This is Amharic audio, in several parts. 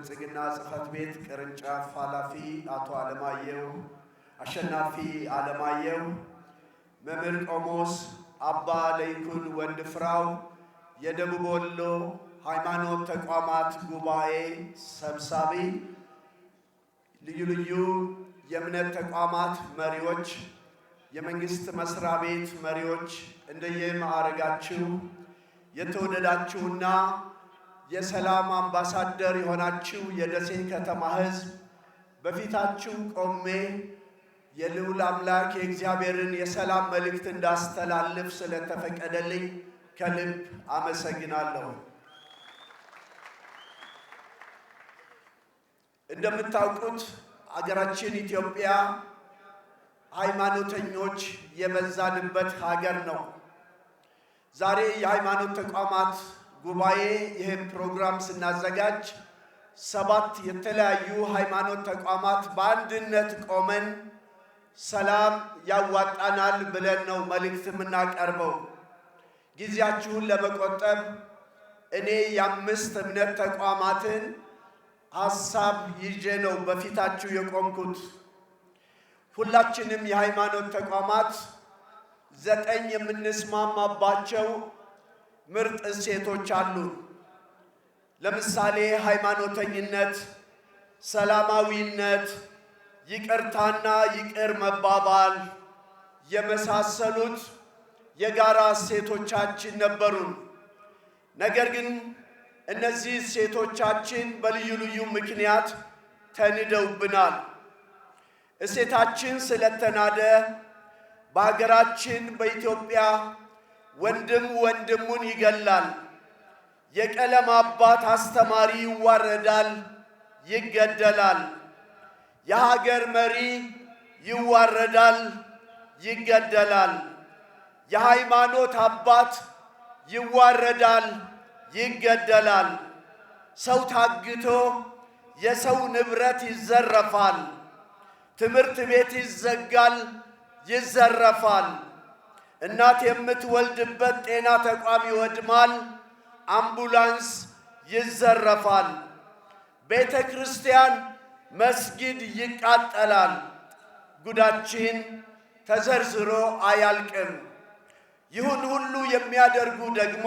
ብልጽግና ጽሕፈት ቤት ቅርንጫፍ ኃላፊ አቶ አለማየሁ አሸናፊ አለማየሁ፣ መምህር ቆሞስ አባ ለይኩን ወንድፍራው የደቡብ ወሎ ሃይማኖት ተቋማት ጉባኤ ሰብሳቢ፣ ልዩ ልዩ የእምነት ተቋማት መሪዎች፣ የመንግስት መስሪያ ቤት መሪዎች፣ እንደየማዕረጋችሁ የተወደዳችሁና የሰላም አምባሳደር የሆናችሁ የደሴ ከተማ ሕዝብ በፊታችሁ ቆሜ የልዑል አምላክ የእግዚአብሔርን የሰላም መልእክት እንዳስተላልፍ ስለተፈቀደልኝ ከልብ አመሰግናለሁ። እንደምታውቁት አገራችን ኢትዮጵያ ሃይማኖተኞች የበዛንበት ሀገር ነው። ዛሬ የሃይማኖት ተቋማት ጉባኤ ይህን ፕሮግራም ስናዘጋጅ 7 የተለያዩ ሃይማኖት ተቋማት በአንድነት ቆመን ሰላም ያዋጣናል ብለን ነው መልእክት የምናቀርበው። ጊዜያችሁን ለመቆጠብ እኔ የ5 እምነት ተቋማትን ሐሳብ ይዤ ነው በፊታችሁ የቆምኩት። ሁላችንም የሃይማኖት ተቋማት 9 የምንስማማባቸው ምርጥ እሴቶች አሉ። ለምሳሌ ሃይማኖተኝነት፣ ሰላማዊነት፣ ይቅርታና ይቅር መባባል የመሳሰሉት የጋራ እሴቶቻችን ነበሩን። ነገር ግን እነዚህ እሴቶቻችን በልዩ ልዩ ምክንያት ተንደውብናል። እሴታችን ስለተናደ በሀገራችን በኢትዮጵያ ወንድም ወንድሙን ይገላል፣ የቀለም አባት አስተማሪ ይዋረዳል፣ ይገደላል፣ የሀገር መሪ ይዋረዳል፣ ይገደላል፣ የሃይማኖት አባት ይዋረዳል፣ ይገደላል፣ ሰው ታግቶ የሰው ንብረት ይዘረፋል፣ ትምህርት ቤት ይዘጋል፣ ይዘረፋል፣ እናት የምትወልድበት ጤና ተቋም ይወድማል፣ አምቡላንስ ይዘረፋል፣ ቤተ ክርስቲያን መስጊድ ይቃጠላል። ጉዳችን ተዘርዝሮ አያልቅም። ይሁን ሁሉ የሚያደርጉ ደግሞ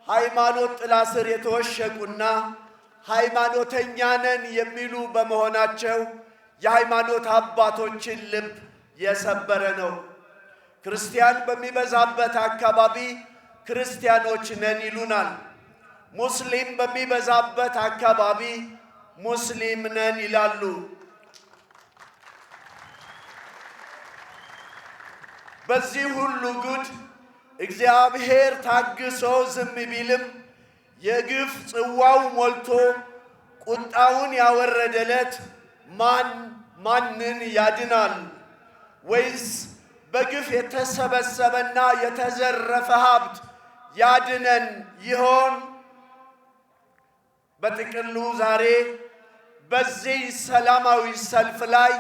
ሃይማኖት ጥላ ስር የተወሸቁና ሃይማኖተኛ ነን የሚሉ በመሆናቸው የሃይማኖት አባቶችን ልብ የሰበረ ነው። ክርስቲያን በሚበዛበት አካባቢ ክርስቲያኖች ነን ይሉናል። ሙስሊም በሚበዛበት አካባቢ ሙስሊም ነን ይላሉ። በዚህ ሁሉ ጉድ እግዚአብሔር ታግሶ ዝም ቢልም የግፍ ጽዋው ሞልቶ ቁጣውን ያወረደለት ማንን ያድናል? ወይስ በግፍ የተሰበሰበና የተዘረፈ ሀብት ያድነን ይሆን? በጥቅሉ ዛሬ በዚህ ሰላማዊ ሰልፍ ላይ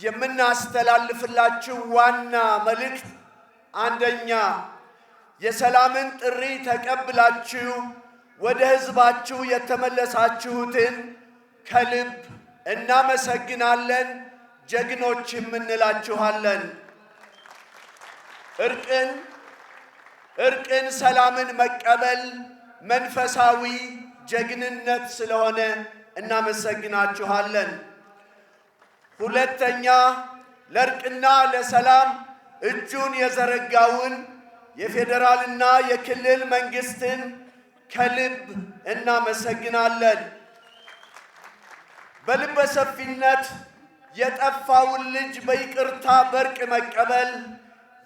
የምናስተላልፍላችሁ ዋና መልእክት አንደኛ፣ የሰላምን ጥሪ ተቀብላችሁ ወደ ሕዝባችሁ የተመለሳችሁትን ከልብ እናመሰግናለን፣ ጀግኖችም እንላችኋለን። እርቅን ሰላምን መቀበል መንፈሳዊ ጀግንነት ስለሆነ እናመሰግናችኋለን። ሁለተኛ፣ ለእርቅና ለሰላም እጁን የዘረጋውን የፌዴራልና የክልል መንግስትን ከልብ እናመሰግናለን። በልበ ሰፊነት የጠፋውን ልጅ በይቅርታ በእርቅ መቀበል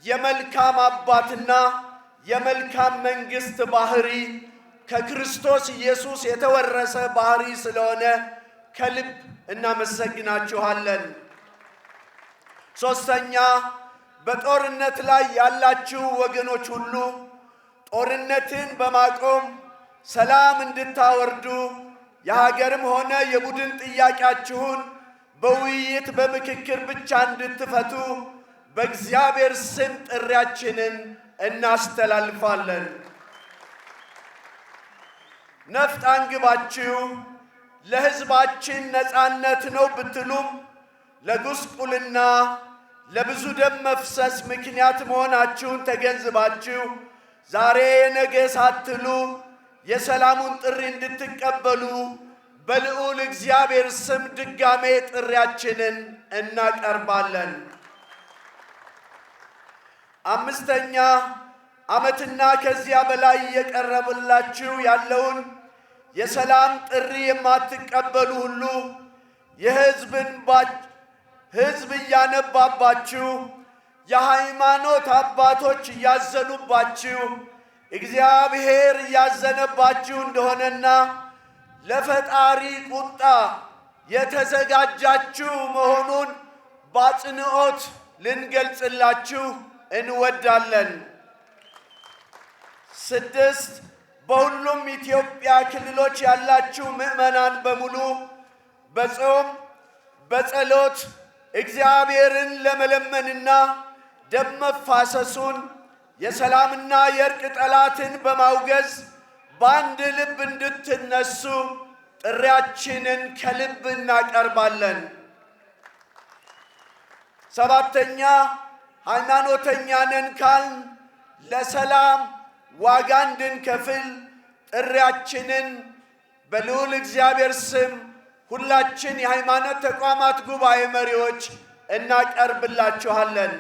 የመልካም አባትና የመልካም መንግስት ባህሪ ከክርስቶስ ኢየሱስ የተወረሰ ባህሪ ስለሆነ ከልብ እናመሰግናችኋለን። ሶስተኛ፣ በጦርነት ላይ ያላችሁ ወገኖች ሁሉ ጦርነትን በማቆም ሰላም እንድታወርዱ የሀገርም ሆነ የቡድን ጥያቄያችሁን በውይይት በምክክር ብቻ እንድትፈቱ በእግዚአብሔር ስም ጥሪያችንን እናስተላልፋለን። ነፍጥ አንግባችሁ ለሕዝባችን ነፃነት ነው ብትሉም ለጉስቁልና ለብዙ ደም መፍሰስ ምክንያት መሆናችሁን ተገንዝባችሁ ዛሬ ነገ ሳትሉ የሰላሙን ጥሪ እንድትቀበሉ በልዑል እግዚአብሔር ስም ድጋሜ ጥሪያችንን እናቀርባለን። አምስተኛ ዓመትና ከዚያ በላይ እየቀረበላችሁ ያለውን የሰላም ጥሪ የማትቀበሉ ሁሉ ሕዝብ እያነባባችሁ የሃይማኖት አባቶች እያዘኑባችሁ እግዚአብሔር እያዘነባችሁ እንደሆነና ለፈጣሪ ቁጣ የተዘጋጃችሁ መሆኑን በአጽንዖት ልንገልጽላችሁ እንወዳለን። 6 በሁሉም ኢትዮጵያ ክልሎች ያላችሁ ምዕመናን በሙሉ በጾም በጸሎት እግዚአብሔርን ለመለመንና ደም መፋሰሱን የሰላምና የእርቅ ጠላትን በማውገዝ በአንድ ልብ እንድትነሱ ጥሪያችንን ከልብ እናቀርባለን። 7ኛ ሃይማኖተኛ ነን ካልን ለሰላም ዋጋ እንድንከፍል ጥሪያችንን በልዑል እግዚአብሔር ስም ሁላችን የሃይማኖት ተቋማት ጉባኤ መሪዎች እናቀርብላችኋለን።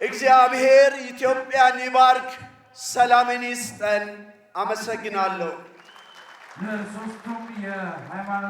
እግዚአብሔር ኢትዮጵያን ይባርክ፣ ሰላምን ይስጠን። አመሰግናለሁ።